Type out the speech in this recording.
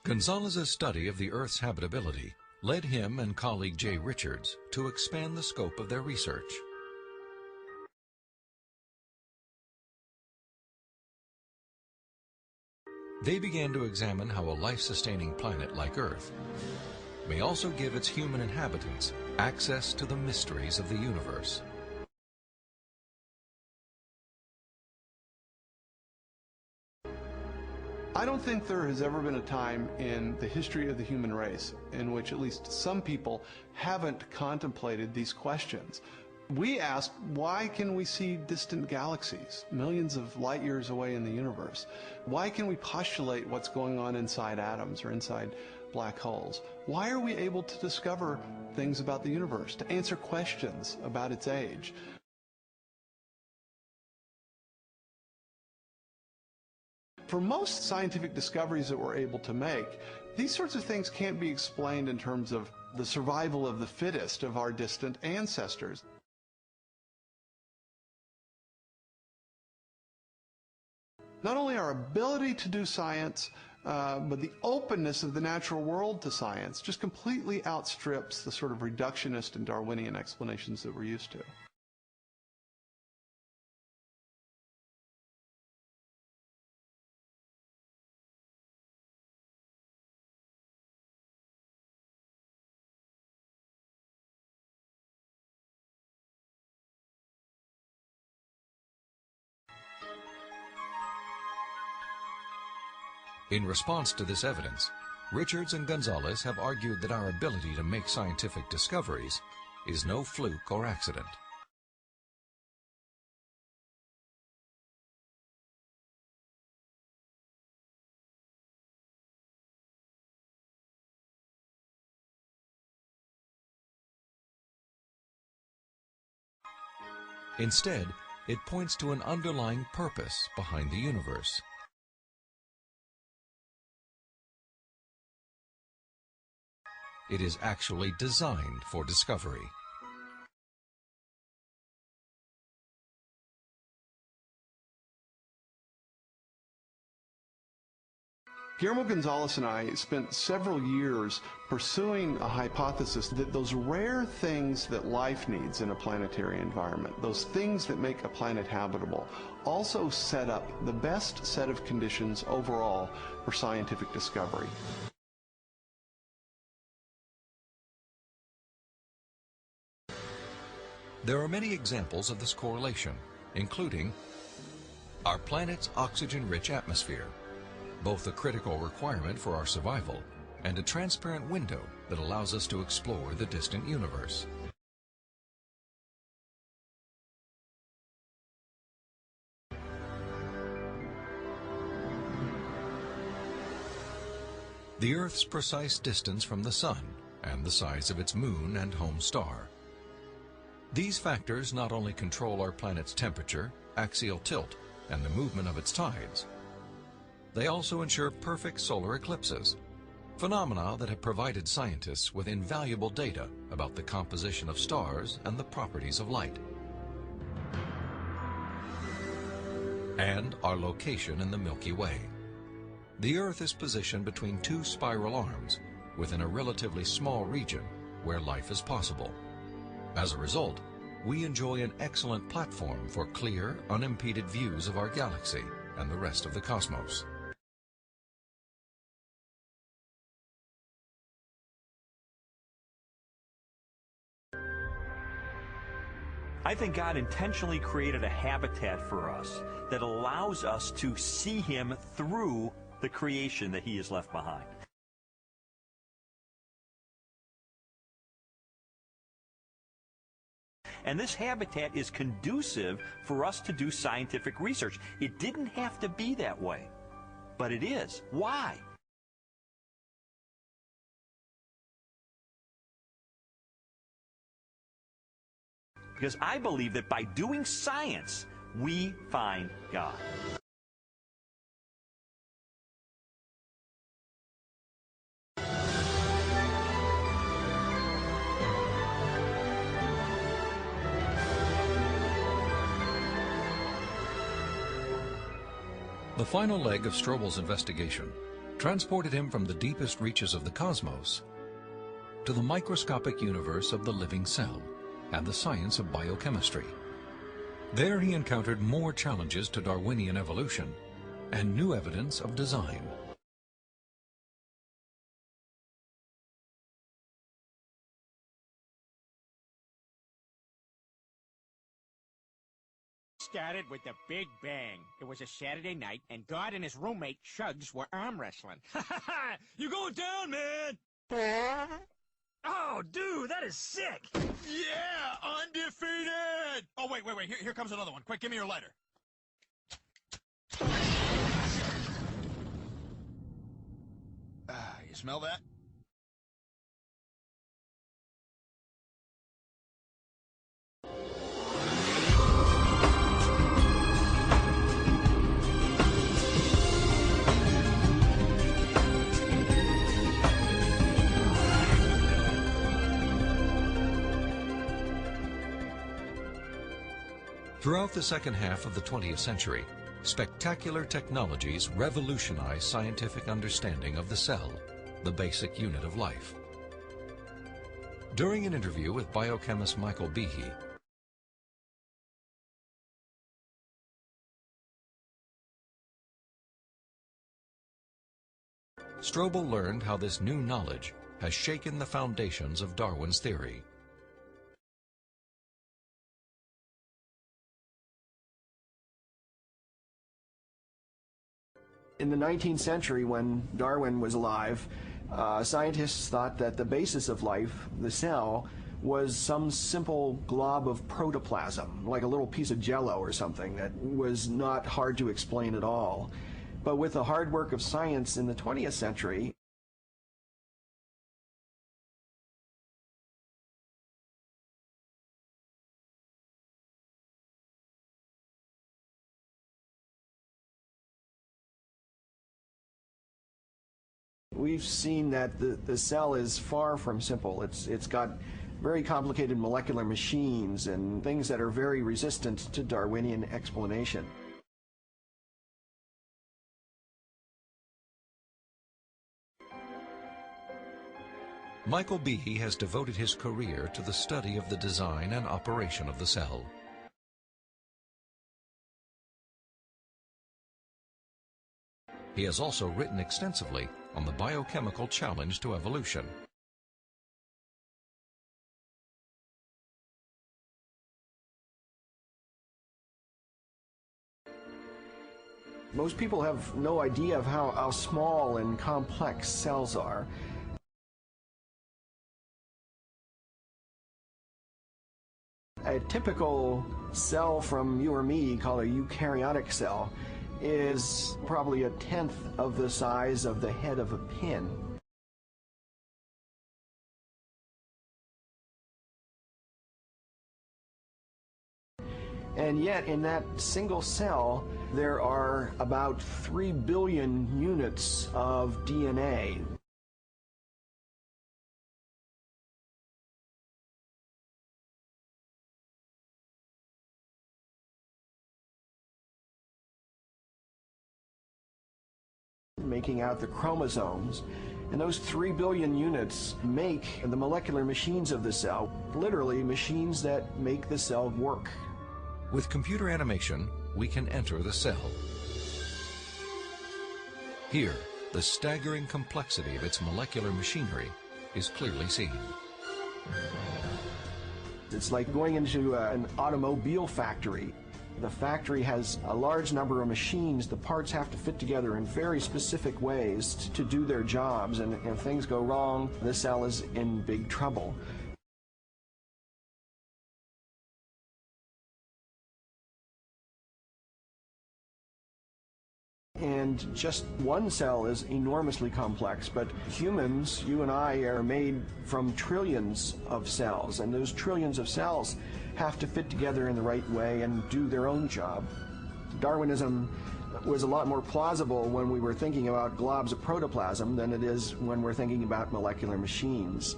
Gonzalez's study of the Earth's habitability led him and colleague Jay Richards to expand the scope of their research. They began to examine how a life-sustaining planet like Earth may also give its human inhabitants access to the mysteries of the universe. I don't think there has ever been a time in the history of the human race in which at least some people haven't contemplated these questions. We ask, why can we see distant galaxies, millions of light years away in the universe? Why can we postulate what's going on inside atoms or inside black holes? Why are we able to discover things about the universe, to answer questions about its age? For most scientific discoveries that we're able to make, these sorts of things can't be explained in terms of the survival of the fittest of our distant ancestors. Not only our ability to do science, but the openness of the natural world to science just completely outstrips the sort of reductionist and Darwinian explanations that we're used to. In response to this evidence, Richards and Gonzalez have argued that our ability to make scientific discoveries is no fluke or accident. Instead, it points to an underlying purpose behind the universe. It is actually designed for discovery. Guillermo Gonzalez and I spent several years pursuing a hypothesis that those rare things that life needs in a planetary environment, those things that make a planet habitable, also set up the best set of conditions overall for scientific discovery. There are many examples of this correlation, including our planet's oxygen-rich atmosphere, both a critical requirement for our survival and a transparent window that allows us to explore the distant universe. The Earth's precise distance from the Sun and the size of its moon and home star. These factors not only control our planet's temperature, axial tilt, and the movement of its tides, they also ensure perfect solar eclipses, phenomena that have provided scientists with invaluable data about the composition of stars and the properties of light. And our location in the Milky Way. The Earth is positioned between two spiral arms within a relatively small region where life is possible. As a result, we enjoy an excellent platform for clear, unimpeded views of our galaxy and the rest of the cosmos. I think God intentionally created a habitat for us that allows us to see Him through the creation that He has left behind. And this habitat is conducive for us to do scientific research. It didn't have to be that way, but it is. Why? Because I believe that by doing science, we find God. The final leg of Strobel's investigation transported him from the deepest reaches of the cosmos to the microscopic universe of the living cell and the science of biochemistry. There he encountered more challenges to Darwinian evolution and new evidence of design. Started with the Big Bang. It was a Saturday night, and God and his roommate, Shugs, were arm wrestling. You going down, man? Oh, dude, that is sick! Yeah, undefeated! Oh, wait, here comes another one. Quick, give me your lighter. You smell that? Throughout the second half of the 20th century, spectacular technologies revolutionized scientific understanding of the cell, the basic unit of life. During an interview with biochemist Michael Behe, Strobel learned how this new knowledge has shaken the foundations of Darwin's theory. In the 19th century, when Darwin was alive, scientists thought that the basis of life, the cell, was some simple glob of protoplasm, like a little piece of jello or something that was not hard to explain at all. But with the hard work of science in the 20th century, we've seen that the cell is far from simple. It's got very complicated molecular machines and things that are very resistant to Darwinian explanation. Michael Behe has devoted his career to the study of the design and operation of the cell. He has also written extensively on the biochemical challenge to evolution. Most people have no idea of how small and complex cells are. A typical cell from you or me, called a eukaryotic cell, is probably 1/10 of the size of the head of a pin. And yet, in that single cell, there are about 3 billion units of DNA. Making out the chromosomes, and those 3 billion units make the molecular machines of the cell, literally machines that make the cell work. With computer animation, we can enter the cell. Here, the staggering complexity of its molecular machinery is clearly seen. It's like going into an automobile factory. The factory has a large number of machines. The parts have to fit together in very specific ways to do their jobs, and if things go wrong, the cell is in big trouble. And just one cell is enormously complex, but humans, you and I, are made from trillions of cells, and those trillions of cells have to fit together in the right way and do their own job. Darwinism was a lot more plausible when we were thinking about globs of protoplasm than it is when we're thinking about molecular machines.